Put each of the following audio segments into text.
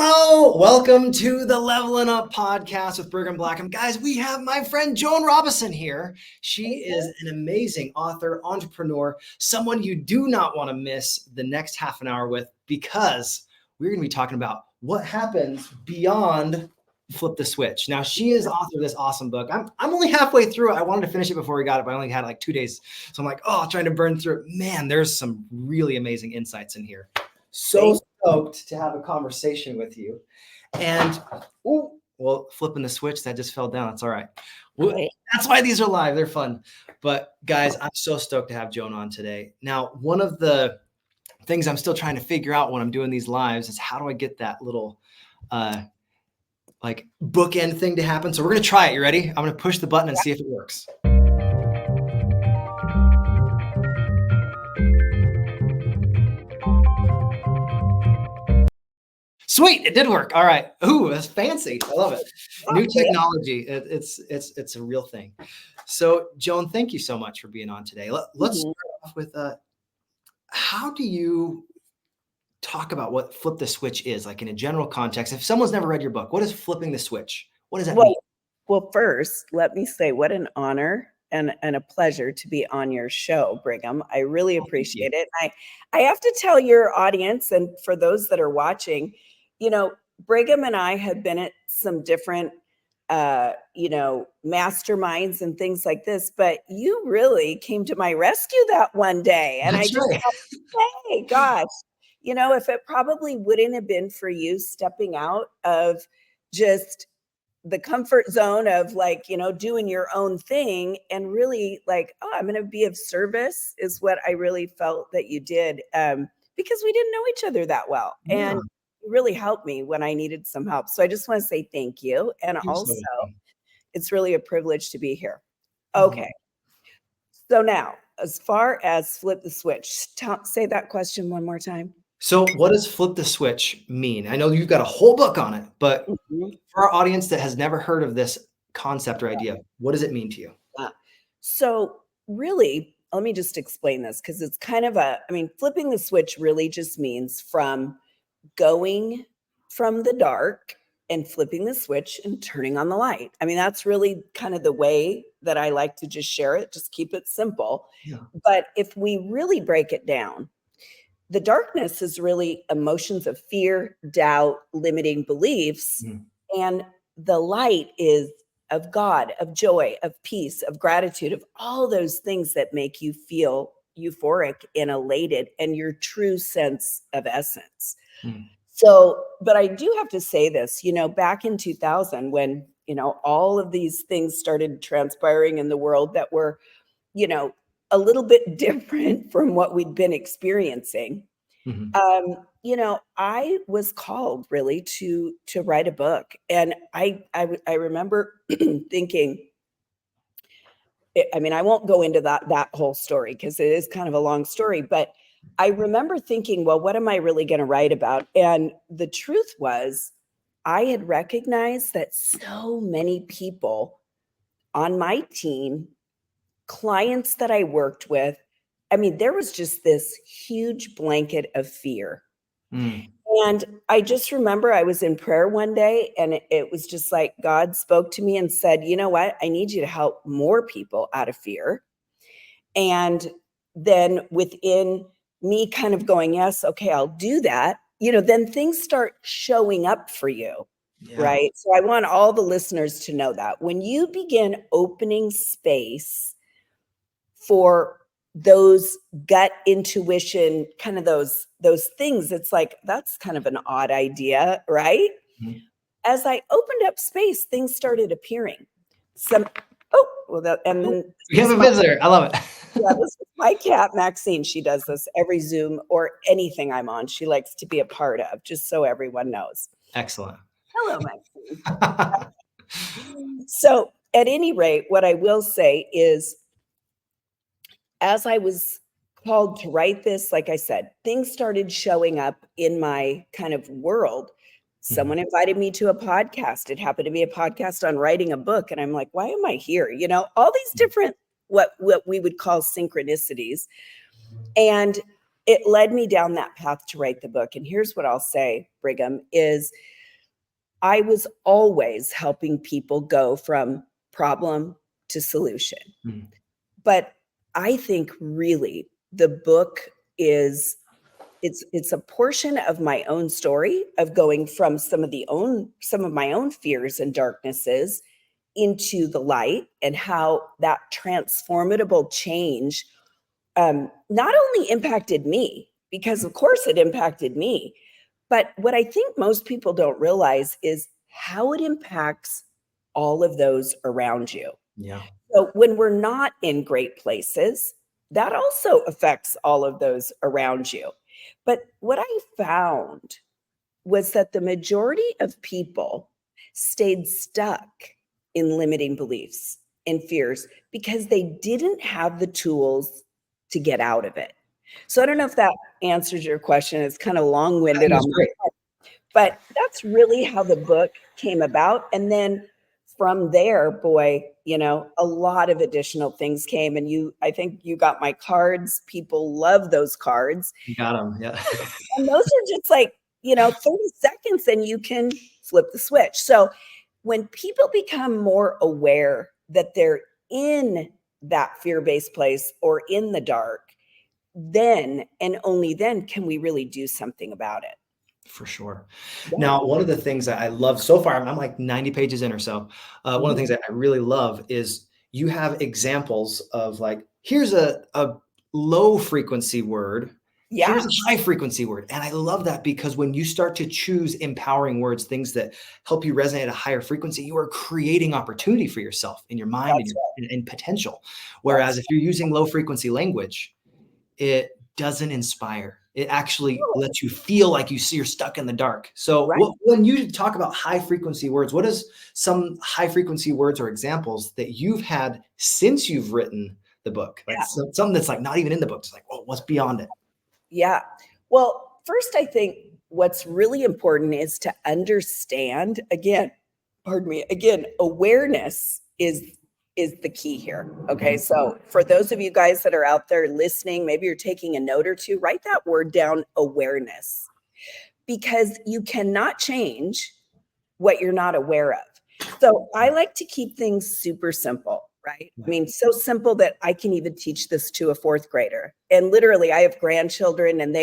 Hello, welcome to the Levelin Up podcast with Brigham Blackham. Guys, we have my friend Joan Robison here. She is an amazing author, entrepreneur, someone you do not want to miss the next half an hour with, because we're going to be talking about what happens beyond flip the switch. Now, she is author of this awesome book. I'm only halfway through it. I wanted to finish it before we got it, but I only had like 2 days. So I'm like, trying to burn through it. Man, there's some really amazing insights in here. So stoked to have a conversation with you. And, flipping the switch, that just fell down. It's all right. That's why these are live. They're fun. But guys, I'm so stoked to have Joan on today. Now, one of the things I'm still trying to figure out when I'm doing these lives is how do I get that little like bookend thing to happen. So we're going to try it. You ready? I'm going to push the button and see if it works. Sweet, it did work. All right. Ooh, that's fancy. I love it. New technology. It's a real thing. So, Joan, thank you so much for being on today. Let's start off with how do you talk about what flip the switch is, like in a general context? If someone's never read your book, what is flipping the switch? What does that mean? Well, first, let me say what an honor and a pleasure to be on your show, Brigham. I really appreciate it. I have to tell your audience, and for those that are watching, Brigham and I have been at some different, masterminds and things like this, but you really came to my rescue that one day. And I just thought, hey, gosh, if it probably wouldn't have been for you stepping out of just the comfort zone of doing your own thing and really I'm going to be of service is what I really felt that you did, because we didn't know each other that well. Yeah. And you really helped me when I needed some help. So I just want to say thank you. And also it's really a privilege to be here. Okay. So now, as far as flip the switch, say that question one more time. So what does flip the switch mean? I know you've got a whole book on it, but for our audience that has never heard of this concept or idea, what does it mean to you? So really, let me just explain this, because it's kind of flipping the switch really just means from going from the dark and flipping the switch and turning on the light. That's really kind of the way that I like to just share it, just keep it simple. Yeah. But if we really break it down, the darkness is really emotions of fear, doubt, limiting beliefs. And the light is of God, of joy, of peace, of gratitude, of all those things that make you feel euphoric and elated and your true sense of essence. So, but I do have to say this, back in 2000, when, all of these things started transpiring in the world that were, a little bit different from what we'd been experiencing. I was called really to write a book. And I remember thinking, I won't go into that whole story because it is kind of a long story, but I remember thinking, well, what am I really going to write about? And the truth was, I had recognized that so many people on my team, clients that I worked with, there was just this huge blanket of fear. And I just remember I was in prayer one day, and it was just like God spoke to me and said, you know what? I need you to help more people out of fear. And then within me kind of going, yes, okay, I'll do that, then things start showing up for you. Yeah. Right. So I want all the listeners to know that when you begin opening space for those gut intuition, kind of those things, it's like, that's kind of an odd idea, right? As I opened up space, things started appearing. And then we have a visitor. I love it. Yeah, this is my cat, Maxine. She does this every Zoom or anything I'm on. She likes to be a part of, just so everyone knows. Excellent. Hello, Maxine. So at any rate, what I will say is, as I was called to write this, like I said, things started showing up in my kind of world. Someone invited me to a podcast. It happened to be a podcast on writing a book. And I'm like, why am I here? All these different, what we would call synchronicities. And it led me down that path to write the book. And here's what I'll say, Brigham, is I was always helping people go from problem to solution. Mm. But I think really the book is it's a portion of my own story of going from some of my own fears and darknesses into the light, and how that transformable change not only impacted me, because of course it impacted me, but what I think most people don't realize is how it impacts all of those around you. Yeah. So when we're not in great places, that also affects all of those around you. But what I found was that the majority of people stayed stuck in limiting beliefs and fears because they didn't have the tools to get out of it. So I don't know if that answers your question. It's kind of long-winded on my part, but that's really how the book came about. And then from there, boy, a lot of additional things came. And I think you got my cards. People love those cards. You got them. Yeah. And those are just like, 30 seconds and you can flip the switch. So when people become more aware that they're in that fear-based place or in the dark, then and only then can we really do something about it. For sure. Yeah. Now, one of the things that I love so far, I'm like 90 pages in or so. One of the things that I really love is you have examples of like, here's a low frequency word. Yeah. Here's a high frequency word. And I love that because when you start to choose empowering words, things that help you resonate at a higher frequency, you are creating opportunity for yourself in your mind and potential. Whereas if you're using low frequency language, it doesn't inspire. It actually lets you feel like you're stuck in the dark. So when you talk about high frequency words, what is some high frequency words or examples that you've had since you've written the book? Like something that's like not even in the book. It's like, what's beyond it? Yeah. Well, first, I think what's really important is to understand, again, awareness is the key here. Okay. So for those of you guys that are out there listening, maybe you're taking a note or two, write that word down, awareness, because you cannot change what you're not aware of. So I like to keep things super simple, right? I mean, so simple that I can even teach this to a fourth grader. And literally I have grandchildren, and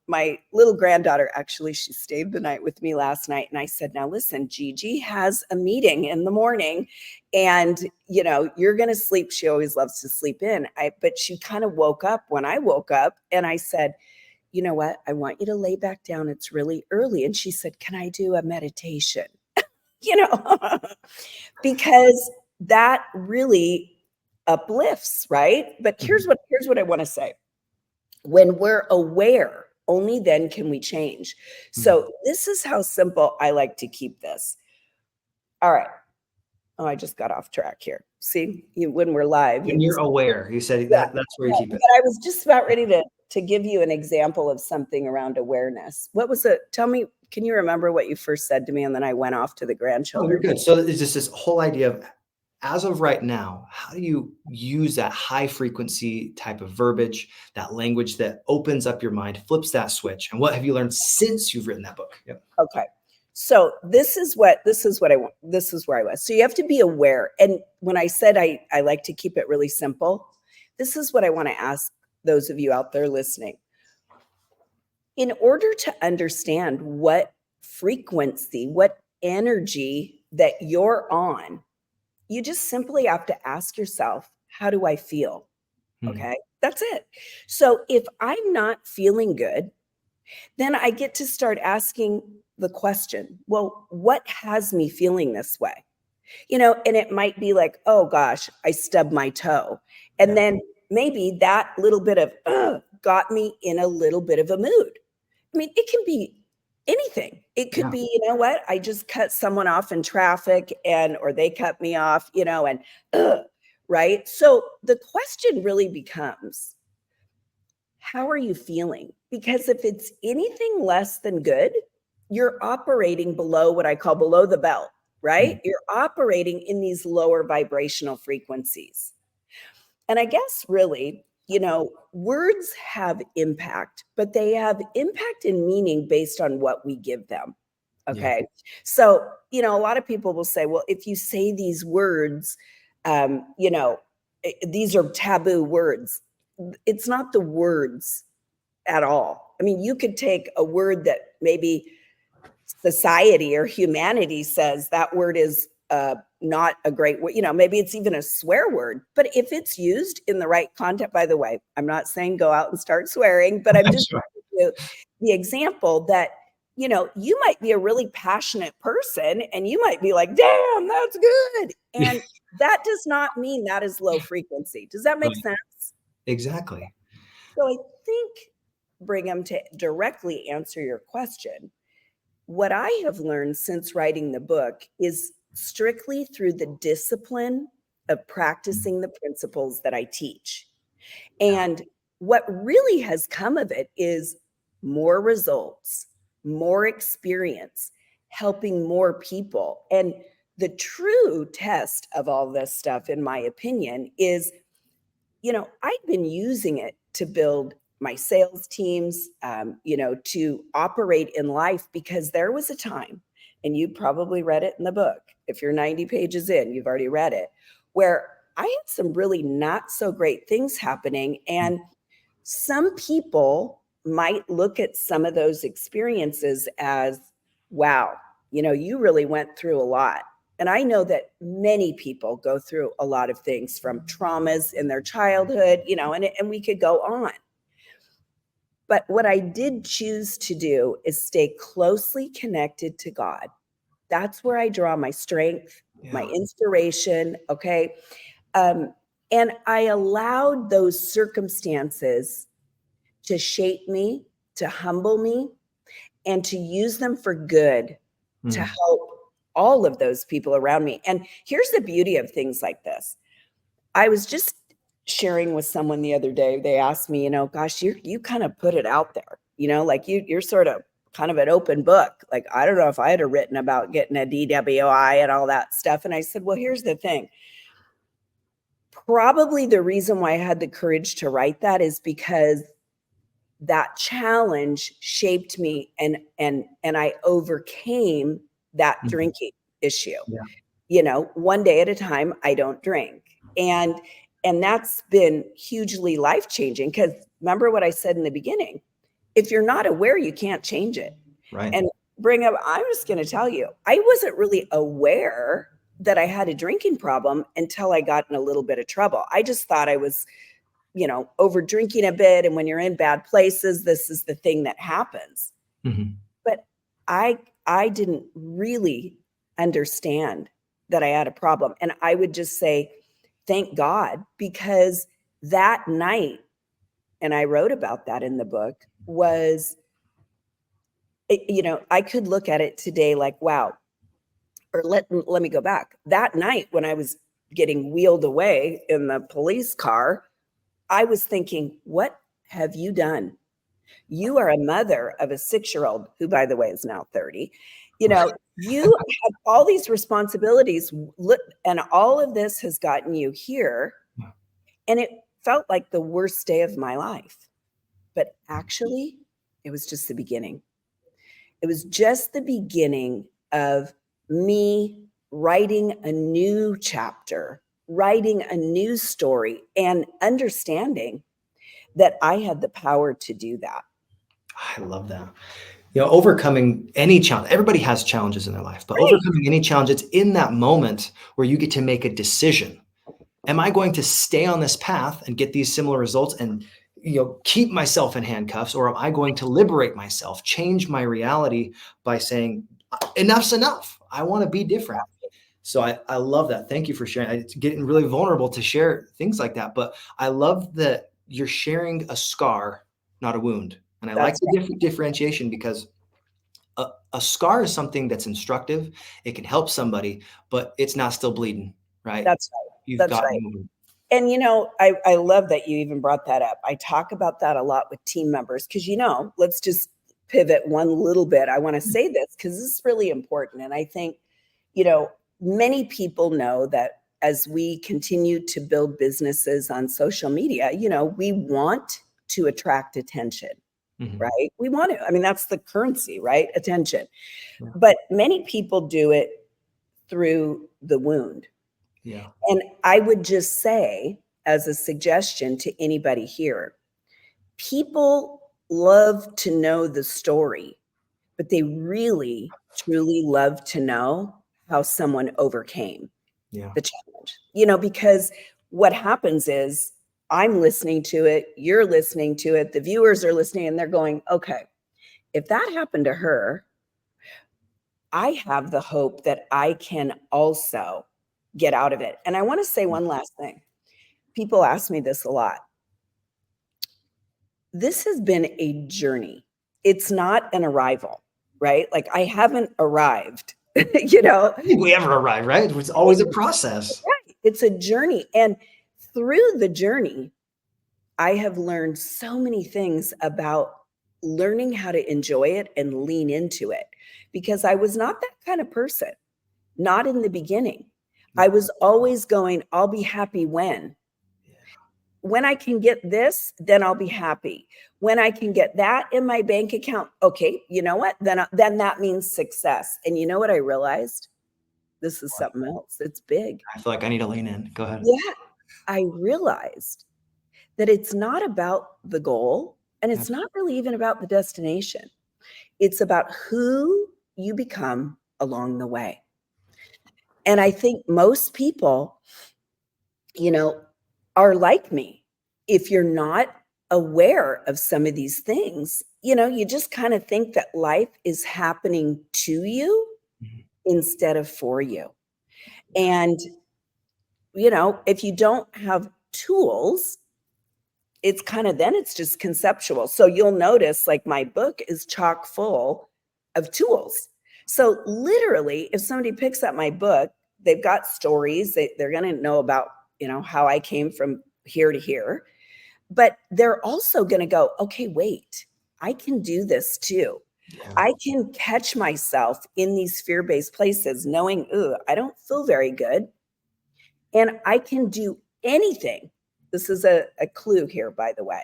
my little granddaughter, actually, she stayed the night with me last night. And I said, now listen, Gigi has a meeting in the morning and, you're going to sleep. She always loves to sleep in. But she kind of woke up when I woke up, and I said, you know what? I want you to lay back down. It's really early. And she said, can I do a meditation? Because that really uplifts, right? But here's what I want to say. When we're aware, only then can we change. So this is how simple I like to keep this. All right. Oh, I just got off track here. See, when we're live. When you're aware, you said that's where you keep it. But I was just about ready to give you an example of something around awareness. What was it? Tell me, can you remember what you first said to me? And then I went off to the grandchildren. Oh, you're good. So it's just this whole idea of, as of right now, how do you use that high frequency type of verbiage, that language that opens up your mind, flips that switch? And what have you learned since you've written that book? Yep. Okay. So this is what I want. This is where I was. So you have to be aware. And when I said I like to keep it really simple, this is what I want to ask those of you out there listening. In order to understand what frequency, what energy that you're on, you just simply have to ask yourself, how do I feel? Okay, that's it. So if I'm not feeling good, then I get to start asking the question, well, what has me feeling this way? And it might be like, oh gosh, I stubbed my toe. And then maybe that little bit of got me in a little bit of a mood. I mean, it can be anything. It could be, you know what? I just cut someone off in traffic or they cut me off, right? So the question really becomes, how are you feeling? Because if it's anything less than good, you're operating below what I call below the belt, right? You're operating in these lower vibrational frequencies. And I guess really words have impact, but they have impact and meaning based on what we give them. Okay. Yeah. So, a lot of people will say, well, if you say these words, these are taboo words. It's not the words at all. I mean, you could take a word that maybe society or humanity says that word is not a great word, maybe it's even a swear word, but if it's used in the right context, by the way, I'm not saying go out and start swearing, but I'm just giving you the example that, you might be a really passionate person and you might be like, damn, that's good. And that does not mean that is low frequency. Does that make sense? Exactly. So I think, Brigham, to directly answer your question, what I have learned since writing the book is strictly through the discipline of practicing the principles that I teach. And what really has come of it is more results, more experience, helping more people. And the true test of all this stuff, in my opinion, is, I've been using it to build my sales teams, to operate in life, because there was a time, and you probably read it in the book. If you're 90 pages in, you've already read it, where I had some really not so great things happening. And some people might look at some of those experiences as, wow, you really went through a lot. And I know that many people go through a lot of things, from traumas in their childhood, and we could go on. But what I did choose to do is stay closely connected to God. That's where I draw my strength, my inspiration. Okay. And I allowed those circumstances to shape me, to humble me, and to use them for good, to help all of those people around me. And here's the beauty of things like this. I was just sharing with someone the other day. They asked me, gosh, you kind of put it out there, like you're sort of kind of an open book. Like, I don't know if I had written about getting a DWI and all that stuff. And I said, well, here's the thing. Probably the reason why I had the courage to write that is because that challenge shaped me, and I overcame that drinking issue. One day at a time. I don't drink. And that's been hugely life-changing, because remember what I said in the beginning, if you're not aware, you can't change it. Right. And Brigham, I'm just going to tell you, I wasn't really aware that I had a drinking problem until I got in a little bit of trouble. I just thought I was, over drinking a bit. And when you're in bad places, this is the thing that happens. But I didn't really understand that I had a problem. And I would just say, thank God, because that night, and I wrote about that in the book, was, I could look at it today like, wow. Or let me go back. That night when I was getting wheeled away in the police car, I was thinking, what have you done? You are a mother of a 6-year-old who, by the way, is now 30. You have all these responsibilities, and all of this has gotten you here. And it felt like the worst day of my life. But actually, it was just the beginning. It was just the beginning of me writing a new chapter, writing a new story, and understanding that I had the power to do that. I love that. Overcoming any challenge, everybody has challenges in their life, but overcoming any challenge, it's in that moment where you get to make a decision. Am I going to stay on this path and get these similar results and keep myself in handcuffs, or am I going to liberate myself, change my reality by saying, enough's enough. I want to be different. So I love that. Thank you for sharing. It's getting really vulnerable to share things like that, but I love that you're sharing a scar, not a wound. And I like the differentiation, because a scar is something that's instructive. It can help somebody, but it's not still bleeding, right? That's right. You've got moving. And, I love that you even brought that up. I talk about that a lot with team members, because, let's just pivot one little bit. I want to say this because this is really important. And I think, many people know that as we continue to build businesses on social media, we want to attract attention, right? We want to. I mean, that's the currency, right? Attention. Yeah. But many people do it through the wound. Yeah. And I would just say, as a suggestion to anybody here, people love to know the story, but they really, truly love to know how someone overcame the challenge, because what happens is I'm listening to it, you're listening to it, the viewers are listening, and they're going, okay, if that happened to her, I have the hope that I can also get out of it. And I want to say one last thing. People ask me this a lot. This has been a journey. It's not an arrival, right? Like I haven't arrived, I think we ever arrive, right? It's always a process. Right. It's a journey. And through the journey, I have learned so many things about learning how to enjoy it and lean into it, because I was not that kind of person, not in the beginning. I was always going, I'll be happy when I can get this, then I'll be happy. When I can get that in my bank account, okay, you know what? Then that means success. And you know what I realized? This is something else. It's big. I feel like I need to lean in. Go ahead. Yeah. I realized that it's not about the goal, and it's not really even about the destination. It's about who you become along the way. And I think most people, are like me. If you're not aware of some of these things, you just kind of think that life is happening to you instead of for you. And, if you don't have tools, it's just conceptual. So you'll notice like my book is chock full of tools. So literally, if somebody picks up my book, they've got stories, they're going to know about, how I came from here to here, but they're also going to go, okay, wait, I can do this too. Yeah. I can catch myself in these fear-based places knowing, I don't feel very good. And I can do anything. This is a clue here, by the way,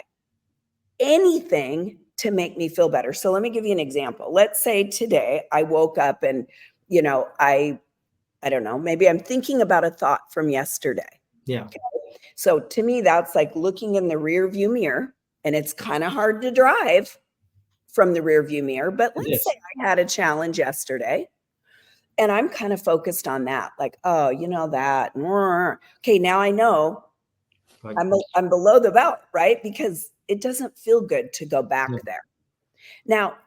anything to make me feel better. So let me give you an example. Let's say today I woke up and, I don't know, maybe I'm thinking about a thought from yesterday. Yeah. Okay? So to me, that's like looking in the rear view mirror, and it's kind of hard to drive from the rear view mirror. But let's say I had a challenge yesterday and I'm kind of focused on that. Like, oh, that. Okay, now I know I'm below the belt, right? Because it doesn't feel good to go back there. Now,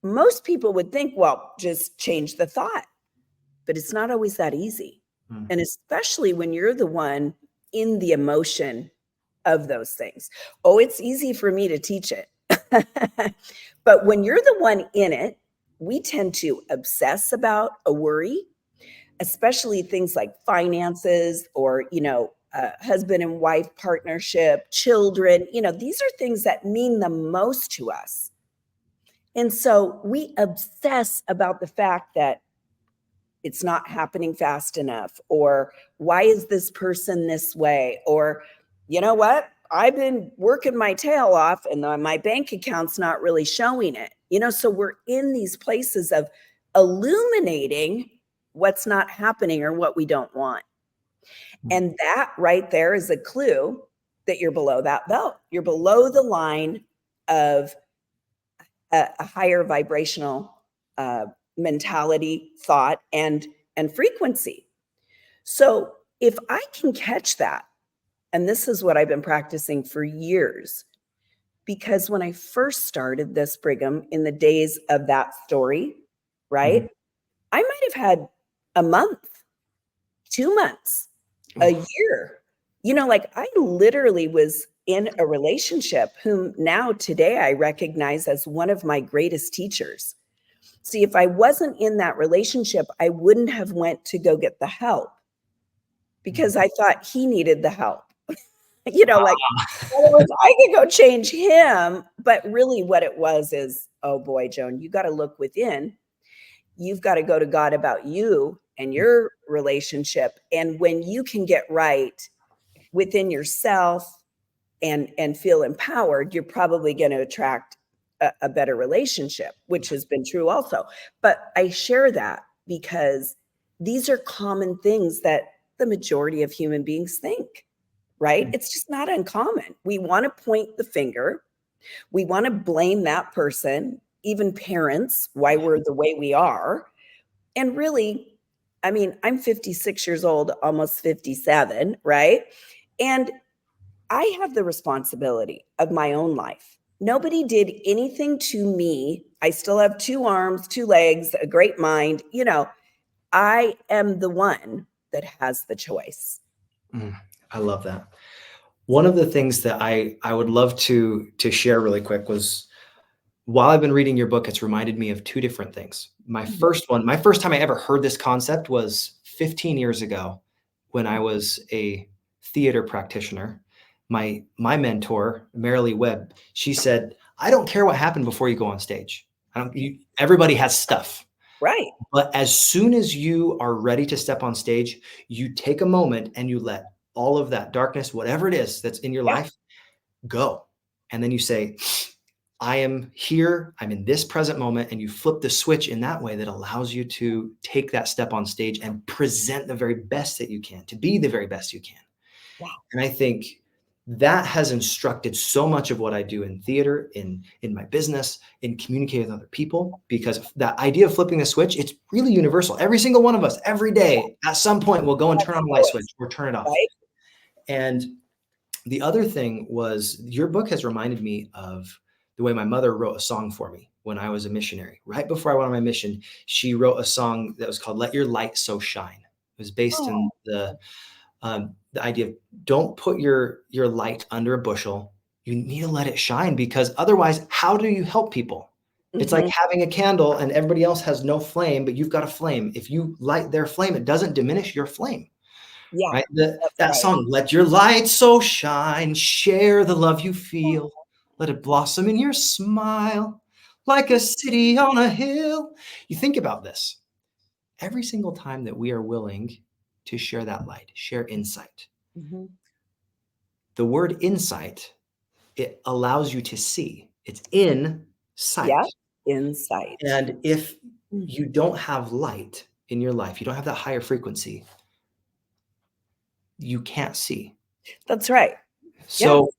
most people would think, well, just change the thought. But it's not always that easy. And especially when you're the one in the emotion of those things. Oh, it's easy for me to teach it. But when you're the one in it, we tend to obsess about a worry, especially things like finances or, husband and wife partnership, children. These are things that mean the most to us. And so we obsess about the fact that it's not happening fast enough, or why is this person this way? Or, you know what? I've been working my tail off and my bank account's not really showing it. So we're in these places of illuminating what's not happening or what we don't want. And that right there is a clue that you're below that belt. You're below the line of a higher vibrational mentality, thought, and frequency. So if I can catch that, and this is what I've been practicing for years, because when I first started this, Brigham, in the days of that story, right, I might have had a month, 2 months, a year. Like I literally was in a relationship whom now today I recognize as one of my greatest teachers. See, if I wasn't in that relationship, I wouldn't have went to go get the help because I thought he needed the help. Like I could go change him. But really what it was is, oh boy, Joan, you got to look within. You've got to go to God about you and your relationship. And when you can get right within yourself and feel empowered, you're probably going to attract a better relationship, which has been true also. But I share that because these are common things that the majority of human beings think, right? It's just not uncommon. We want to point the finger. We want to blame that person, even parents, why we're the way we are. And really, I mean, I'm 56 years old, almost 57, right? And I have the responsibility of my own life. Nobody did anything to me. I still have 2 arms, 2 legs, a great mind. You know, I am the one that has the choice. I love that. One of the things that I would love to share really quick was, while I've been reading your book, it's reminded me of 2 different things. My first time I ever heard this concept was 15 years ago when I was a theater practitioner. My mentor, Marilee Webb, she said, "I don't care what happened before you go on stage. Everybody has stuff. Right. But as soon as you are ready to step on stage, you take a moment and you let all of that darkness, whatever it is that's in your life, go. And then you say, I am here, I'm in this present moment." And you flip the switch in that way that allows you to take that step on stage and present the very best that you can, to be the very best you can. Wow. And I think that has instructed so much of what I do in theater, in my business, in communicating with other people, because that idea of flipping the switch, it's really universal. Every single one of us, every day, at some point, will go and turn on the light switch or turn it off. Right. And the other thing was, your book has reminded me of the way my mother wrote a song for me when I was a missionary. Right before I went on my mission, she wrote a song that was called "Let Your Light So Shine." It was based in the idea of, don't put your light under a bushel. You need to let it shine, because otherwise, how do you help people? It's like having a candle and everybody else has no flame, but you've got a flame. If you light their flame, it doesn't diminish your flame. Yeah. Right? That's That right. song, "Let your light so shine, share the love you feel, let it blossom in your smile, like a city on a hill." You think about this. Every single time that we are willing to share that light, share insight, the word insight, it allows you to see. It's in sight. Yeah. Insight. And if you don't have light in your life, you don't have that higher frequency, you can't see. That's right. So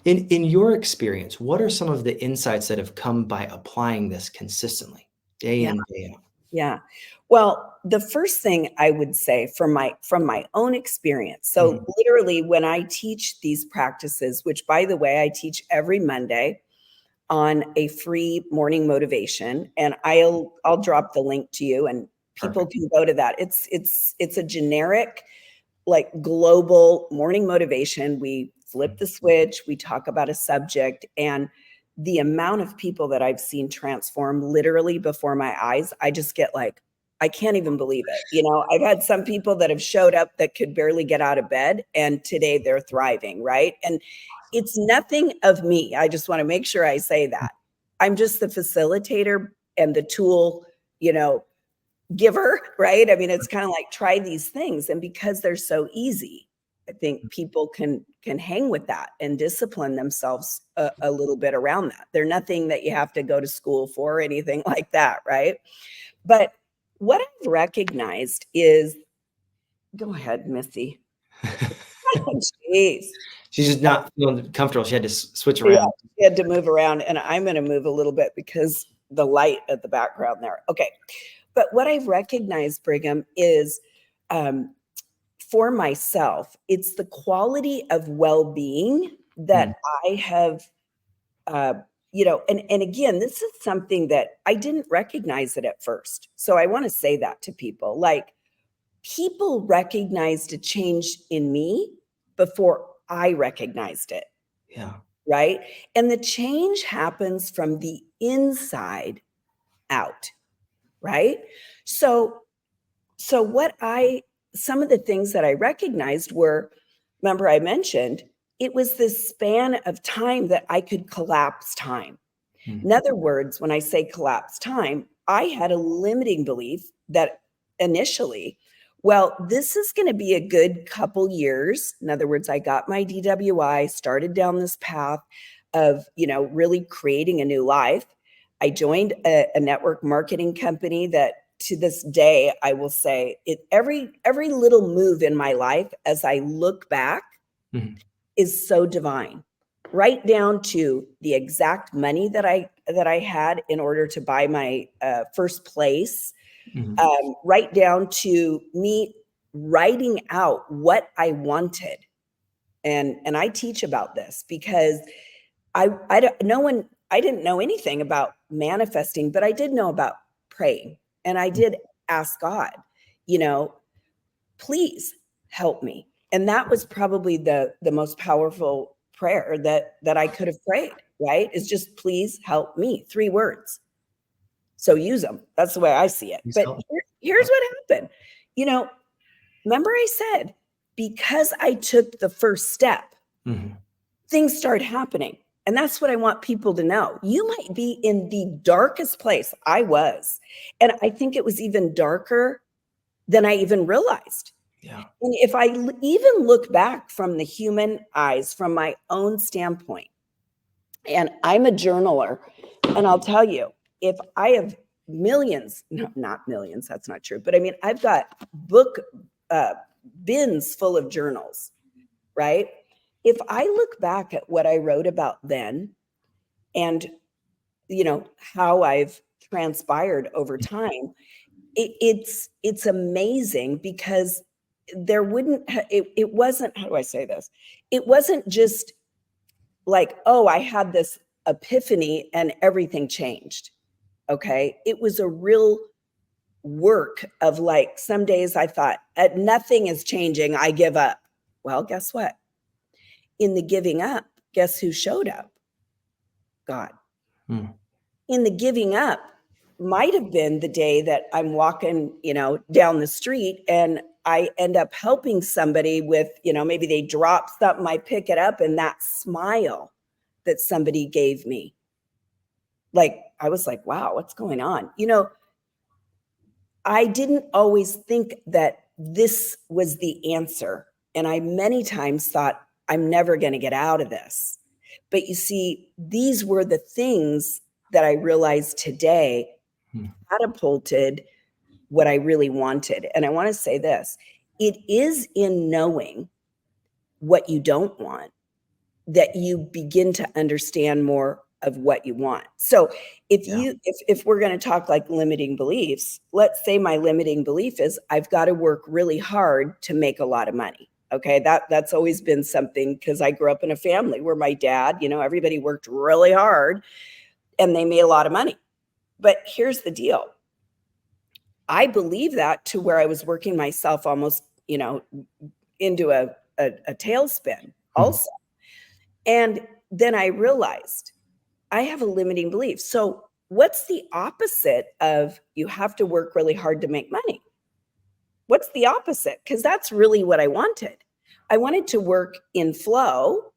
in your experience, what are some of the insights that have come by applying this consistently, day in, day out? Yeah. Well, the first thing I would say from my own experience. So literally, when I teach these practices, which, by the way, I teach every Monday on a free morning motivation, and I'll drop the link to you, and people can go to that. It's a generic, like, global morning motivation. We flip the switch, we talk about a subject, and the amount of people that I've seen transform literally before my eyes, I just get like, I can't even believe it. You know, I've had some people that have showed up that could barely get out of bed, and today they're thriving, right? And it's nothing of me. I just want to make sure I say that. I'm just the facilitator and the tool, you know, giver, right? I mean, it's kind of like, try these things. And because they're so easy, I think people can hang with that and discipline themselves a little bit around that. They're nothing that you have to go to school for or anything like that, right? But what I've recognized is, go ahead, Missy. Jeez. She's just not feeling comfortable. She had to switch Yeah, around. she had to move around, and I'm going to move a little bit because the light at the background there. Okay. But what I've recognized, Brigham, is for myself, it's the quality of well-being that I have, you know, and again, this is something that I didn't recognize it at first. So I want to say that to people. Like, people recognized a change in me before I recognized it. Yeah. Right. And the change happens from the inside out. Right. So some of the things that I recognized were, remember I mentioned, it was this span of time that I could collapse time. In other words, when I say collapse time, I had a limiting belief that initially, well, this is going to be a good couple years. In other words, I got my DWI, started down this path of, really creating a new life. I joined a network marketing company that to this day, I will say every little move in my life as I look back is so divine, right down to the exact money that I had in order to buy my first place, right down to me writing out what I wanted. And I teach about this because I didn't know anything about manifesting, but I did know about praying. And I did ask God, please help me. And that was probably the most powerful prayer that I could have prayed, right? Is just, please help me. 3 words. So use them. That's the way I see it. But here's what happened. Remember I said, because I took the first step, things start happening. And that's what I want people to know. You might be in the darkest place. I was. And I think it was even darker than I even realized. Yeah. And if I even look back from the human eyes, from my own standpoint, and I'm a journaler, and I'll tell you, if I have millions, no, not millions, that's not true, but I mean, I've got book bins full of journals, right? If I look back at what I wrote about then and, how I've transpired over time, it's amazing because it wasn't, how do I say this? It wasn't just like, oh, I had this epiphany and everything changed. Okay. It was a real work of like, some days I thought, nothing is changing. I give up. Well, guess what? In the giving up, guess who showed up? God. In the giving up might have been the day that I'm walking, down the street and I end up helping somebody with, maybe they drop something, I pick it up, and that smile that somebody gave me, like, I was like, wow, what's going on? I didn't always think that this was the answer. And I many times thought, I'm never going to get out of this. But you see, these were the things that I realized today catapulted what I really wanted. And I want to say this, it is in knowing what you don't want that you begin to understand more of what you want. So if we're going to talk like limiting beliefs, let's say my limiting belief is I've got to work really hard to make a lot of money. Okay. That's always been something, because I grew up in a family where my dad, everybody worked really hard and they made a lot of money. But here's the deal. I believe that to where I was working myself almost, into a tailspin also. And then I realized I have a limiting belief. So what's the opposite of you have to work really hard to make money? What's the opposite? Because that's really what I wanted. I wanted to work in flow,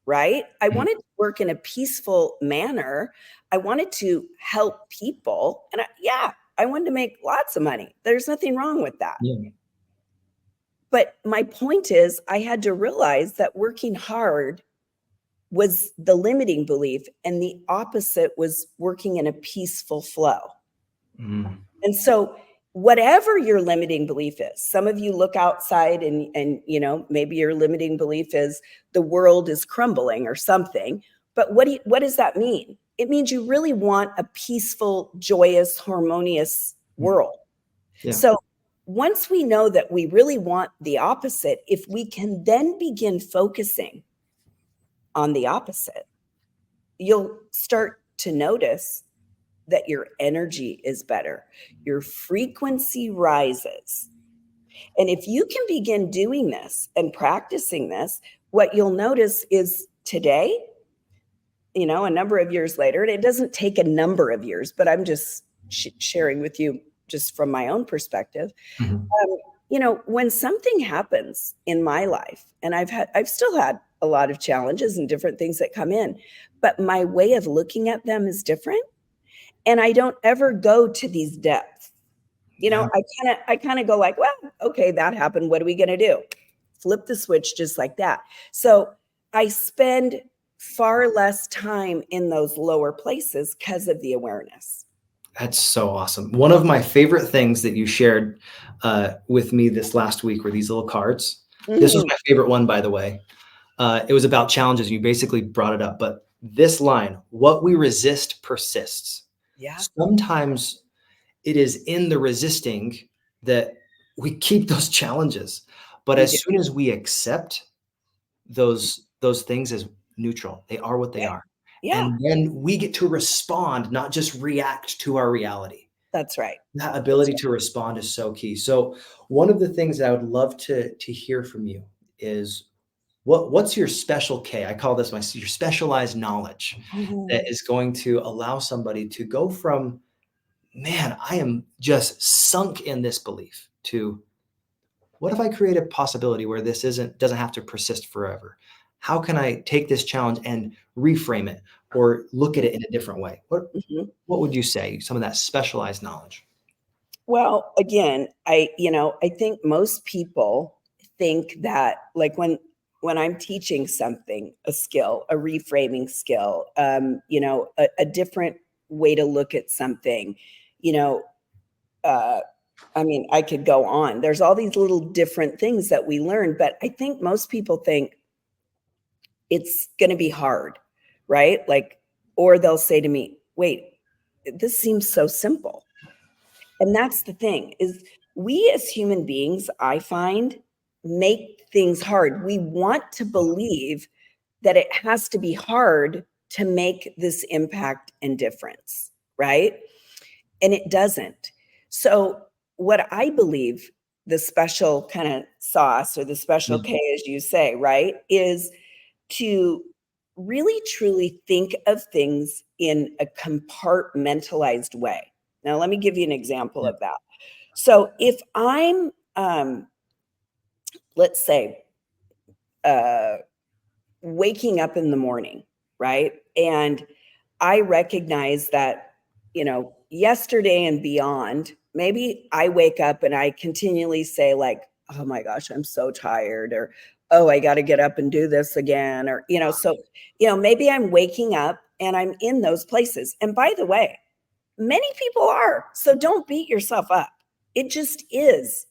right? I wanted to work in a peaceful manner. I wanted to help people. And I wanted to make lots of money. There's nothing wrong with that. Yeah. But my point is, I had to realize that working hard was the limiting belief, and the opposite was working in a peaceful flow. And so whatever your limiting belief is, some of you look outside and maybe your limiting belief is the world is crumbling or something. But what does that mean? It means you really want a peaceful, joyous, harmonious world. Yeah. So once we know that we really want the opposite, if we can then begin focusing on the opposite, you'll start to notice that your energy is better. Your frequency rises. And if you can begin doing this and practicing this, what you'll notice is today, a number of years later, and it doesn't take a number of years, but I'm just sharing with you just from my own perspective. When something happens in my life, and I've still had a lot of challenges and different things that come in, but my way of looking at them is different. And I don't ever go to these depths. You Yeah. know, I kind of go like, well, okay, that happened. What are we going to do? Flip the switch just like that. So I spend far less time in those lower places because of the awareness. That's so awesome. One of my favorite things that you shared with me this last week were these little cards. This was Mhm. my favorite one, by the way. It was about challenges. You basically brought it up, but this line, what we resist persists. Yeah, Sometimes it is in the resisting that we keep those challenges. But we do. as soon as we accept those things as neutral, they are what they Yeah, are. yeah, And then we get to respond, not just react to our reality. that's right. That That's ability to respond is so key. So one of the things that I would love to hear from you is what's your special K? I call this your specialized knowledge right. that is going to allow somebody to go from, man, I am just sunk in this belief to what if I create a possibility where this doesn't have to persist forever? How can I take this challenge and reframe it or look at it in a different way? Mhm. What would you say? Some of that specialized knowledge. Well, again, I think most people think that like when I'm teaching something, a skill, a reframing skill, a different way to look at something, you know, uh, I mean, I could go on. There's all these little different things that we learn, but I think most people think it's going to be hard, right? Like, or they'll say to me, wait, this seems so simple. And that's the thing is we as human beings, I find, make things hard. We want to believe that it has to be hard to make this impact and difference, right? And it doesn't. So what I believe the special kind of sauce or the special Yeah. K, as you say, right, is to really truly think of things in a compartmentalized way. Now, let me give you an example Yeah. of that. So if I'm, let's say, uh, waking up in the morning, right? And I recognize that, yesterday and beyond, maybe I wake up and I continually say, like, oh my gosh, I'm so tired, or oh, I got to get up and do this again, or, so, maybe I'm waking up and I'm in those places. And by the way, many people are. So don't beat yourself up. It just is.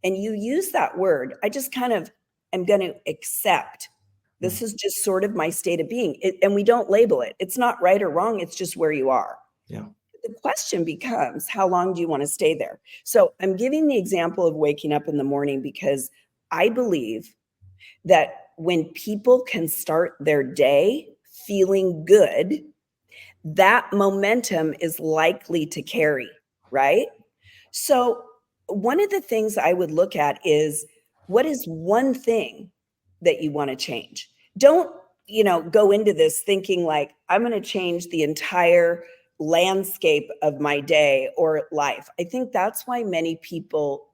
And you use that word. I just kind of am going to accept this Mm. is just sort of my state of being. And we don't label it. It's not right or wrong. It's just where you are. Yeah. The question becomes, how long do you want to stay there? So I'm giving the example of waking up in the morning because I believe that when people can start their day feeling good, that momentum is likely to carry, right? So, one of the things I would look at is what is one thing that you want to change? Don't, go into this thinking like, I'm going to change the entire landscape of my day or life. I think that's why many people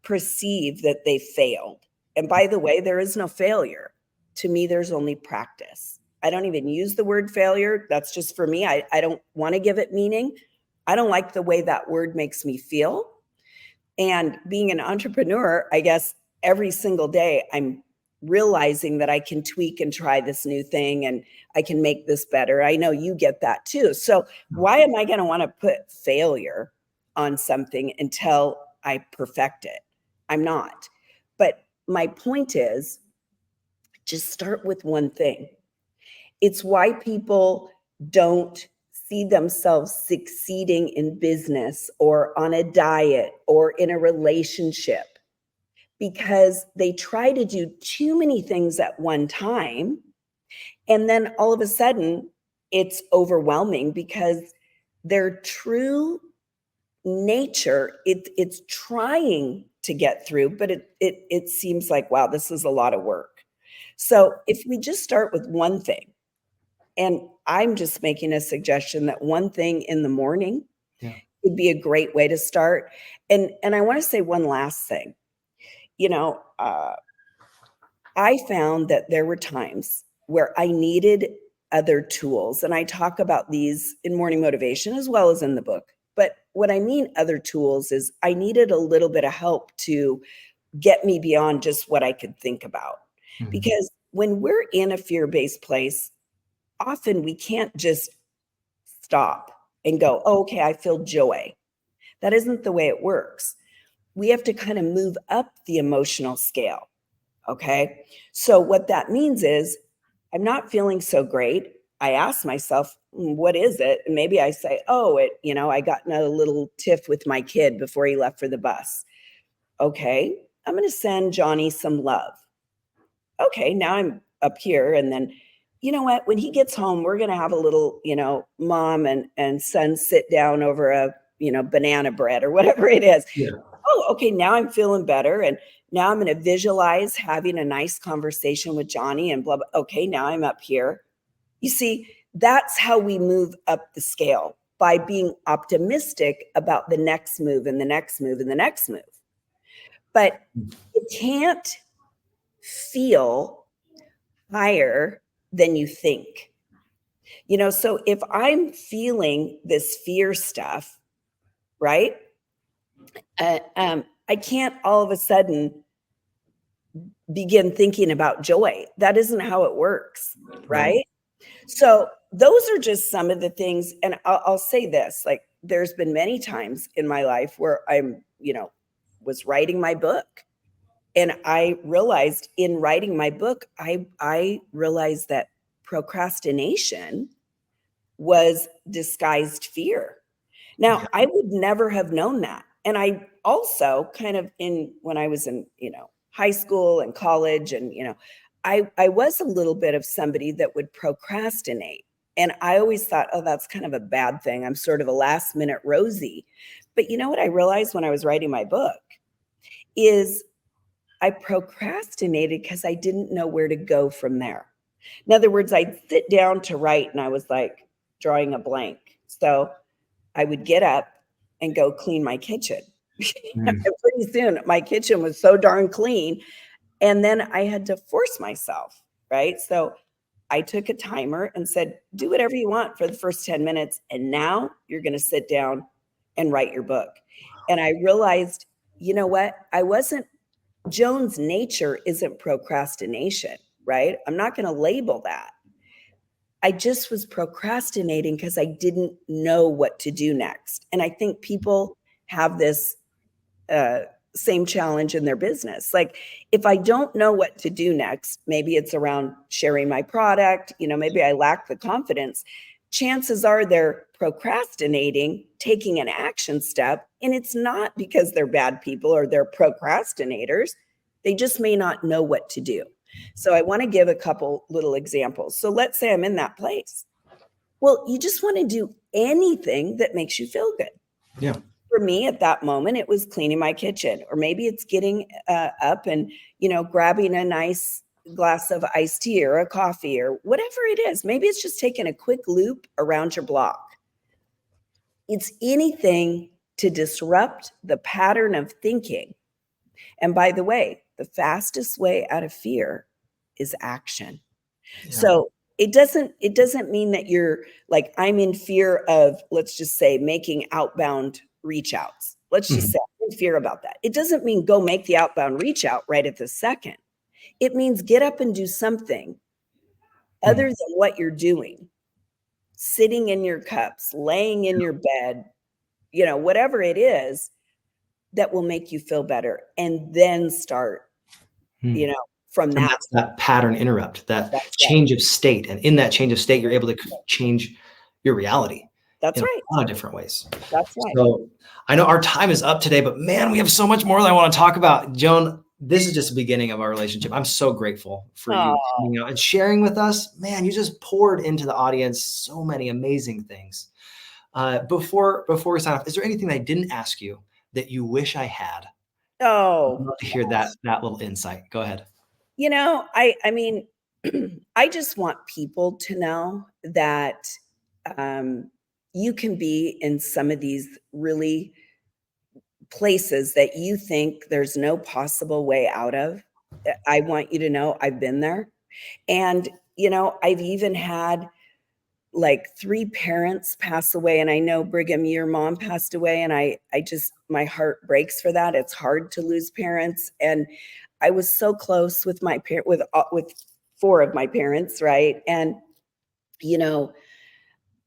perceive that they failed. And by the way, there is no failure. To me, there's only practice. I don't even use the word failure. That's just for me. I don't want to give it meaning. I don't like the way that word makes me feel. And being an entrepreneur, I guess every single day I'm realizing that I can tweak and try this new thing and I can make this better. I know you get that too. So, why am I going to want to put failure on something until I perfect it? I'm not. But my point is just start with one thing. It's why people don't see themselves succeeding in business or on a diet or in a relationship because they try to do too many things at one time. And then all of a sudden, it's overwhelming because their true nature, it's trying to get through, but it seems like, wow, this is a lot of work. So if we just start with one thing, and I'm just making a suggestion that one thing in the morning Yeah. would be a great way to start. And I want to say one last thing. You know, uh, I found that there were times where I needed other tools, and I talk about these in Morning Motivation as well as in the book. But what I mean other tools is I needed a little bit of help to get me beyond just what I could think about. Mhm. Because when we're in a fear-based place, often we can't just stop and go, oh, okay, I feel joy. That isn't the way it works. We have to kind of move up the emotional scale. Okay. So what that means is I'm not feeling so great. I ask myself, what is it? And maybe I say, oh, I got in a little tiff with my kid before he left for the bus. Okay. I'm going to send Johnny some love. Okay. Now I'm up here. And then, you know what? When he gets home, we're going to have a little, mom and son sit down over a, banana bread or whatever it is. Yeah. Oh, okay, now I'm feeling better. And now I'm going to visualize having a nice conversation with Johnny and blah, blah. Okay, now I'm up here. You see, that's how we move up the scale, by being optimistic about the next move and the next move and the next move. But you can't feel higher than you think. So if I'm feeling this fear stuff, right? I can't all of a sudden begin thinking about joy. That isn't how it works, right? So those are just some of the things. And I'll say this, like there's been many times in my life where was writing my book. And I realized in writing my book, I realized that procrastination was disguised fear. Now, I would never have known that. And I also kind of when I was in, high school and college and, I was a little bit of somebody that would procrastinate. And I always thought, oh, that's kind of a bad thing. I'm sort of a last minute Rosie. But you know what I realized when I was writing my book is I procrastinated because I didn't know where to go from there. In other words, I'd sit down to write and I was like drawing a blank. So I would get up and go clean my kitchen. And pretty soon my kitchen was so darn clean. And then I had to force myself, right? So I took a timer and said, do whatever you want for the first 10 minutes. And now you're going to sit down and write your book. And I realized, you know what? Joan's nature isn't procrastination, right? I'm not going to label that. I just was procrastinating because I didn't know what to do next. And I think people have this same challenge in their business. Like if I don't know what to do next, maybe it's around sharing my product, maybe I lack the confidence. Chances are they're procrastinating, taking an action step. And it's not because they're bad people or they're procrastinators. They just may not know what to do. So I want to give a couple little examples. So let's say I'm in that place. Well, you just want to do anything that makes you feel good. Yeah. For me at that moment, it was cleaning my kitchen, or maybe it's getting up and, grabbing a nice glass of iced tea or a coffee or whatever it is. Maybe it's just taking a quick loop around your block. It's anything to disrupt the pattern of thinking. And by the way, the fastest way out of fear is action. Yeah. So it doesn't mean that you're like, I'm in fear of, let's just say, making outbound reach outs. Let's just say I'm in fear about that. It doesn't mean go make the outbound reach out right at the second. It means get up and do something other than what you're doing. Sitting in your cups, laying in your bed, whatever it is that will make you feel better, and then start, from that. That's that pattern interrupt, that change of state. And in that change of state, you're able to change your reality. That's right. A lot of different ways. That's right. So I know our time is up today, but man, we have so much more that I want to talk about. Joan, this is just the beginning of our relationship. I'm so grateful for you coming out and sharing with us. Man, you just poured into the audience so many amazing things. Before we sign off, is there anything that I didn't ask you that you wish I had? Oh, I'd love to hear that little insight. Go ahead. I mean, I just want people to know that you can be in some of these really places that you think there's no possible way out of. I want you to know I've been there. And, I've even had like 3 parents pass away. And I know, Brigham, your mom passed away, and I just, my heart breaks for that. It's hard to lose parents. And I was so close with my parent, with 4 of my parents, right? And, you know,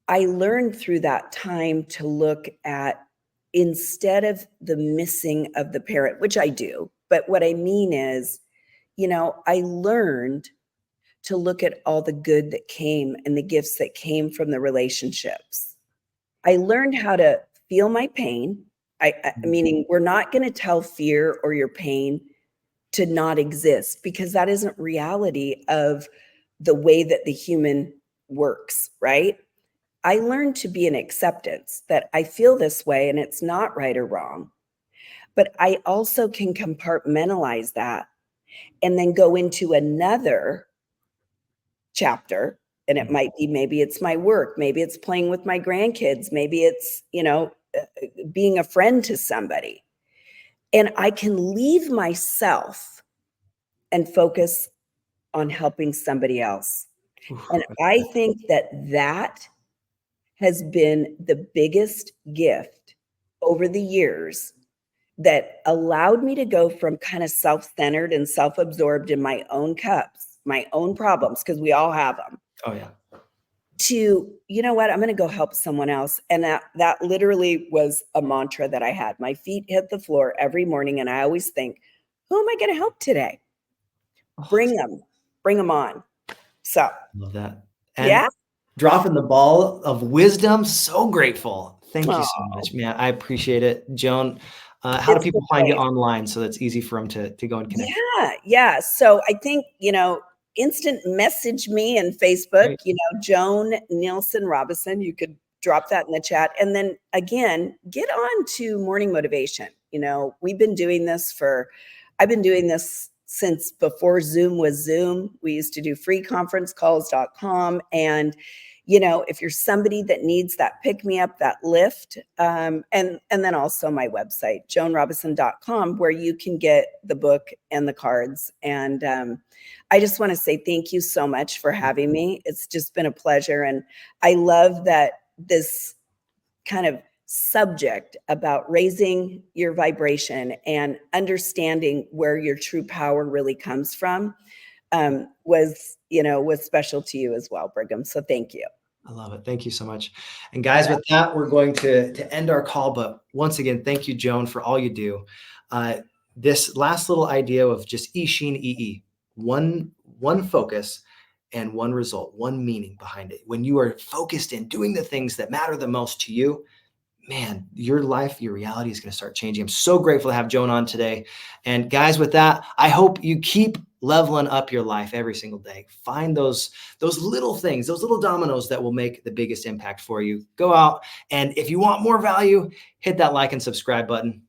I learned through that time to look at, instead of the missing of the parent, which I do, but what I mean is, you know, I learned to look at all the good that came and the gifts that came from the relationships. I learned how to feel my pain. Meaning, we're not going to tell fear or your pain to not exist, because that isn't reality of the way that the human works, right? I learned to be in acceptance that I feel this way and it's not right or wrong. But I also can compartmentalize that and then go into another chapter. And it might be, maybe it's my work, maybe it's playing with my grandkids, maybe it's, you know, being a friend to somebody. And I can leave myself and focus on helping somebody else. And I think that that has been the biggest gift over the years that allowed me to go from kind of self-centered and self-absorbed in my own cups, my own problems, because we all have them. Oh yeah. To, you know what, I'm going to go help someone else. And that literally was a mantra that I had. My feet hit the floor every morning, and I always think, who am I going to help today? Bring them on. So Love that. And yeah, dropping the ball of wisdom. So grateful. Thank you so much, man. I appreciate it. Joan, how do people find you online so that's easy for them to go and connect? Yeah. So I think, you know, instant message me and Facebook, Great. you know, Joan Nielsen Robison. You could drop that in the chat. And then again, get on to morning motivation. You know, I've been doing this since before Zoom was Zoom. We used to do freeconferencecalls.com. And, you know, if you're somebody that needs that pick me up, that lift, and then also my website, joanrobison.com, where you can get the book and the cards. And I just want to say thank you so much for having me. It's just been a pleasure. And I love that this kind of subject about raising your vibration and understanding where your true power really comes from was special to you as well, Brigham. So thank you. I love it. Thank you so much. And guys, with that, we're going to end our call. But once again, thank you, Joan, for all you do. This last little idea of just Ishin EE, one focus and one result, one meaning behind it. When you are focused in doing the things that matter the most to you, man, your life, your reality is going to start changing. I'm so grateful to have Joan on today. And guys, with that, I hope you keep leveling up your life every single day. Find those little things, those little dominoes that will make the biggest impact for you. Go out, and if you want more value, hit that like and subscribe button.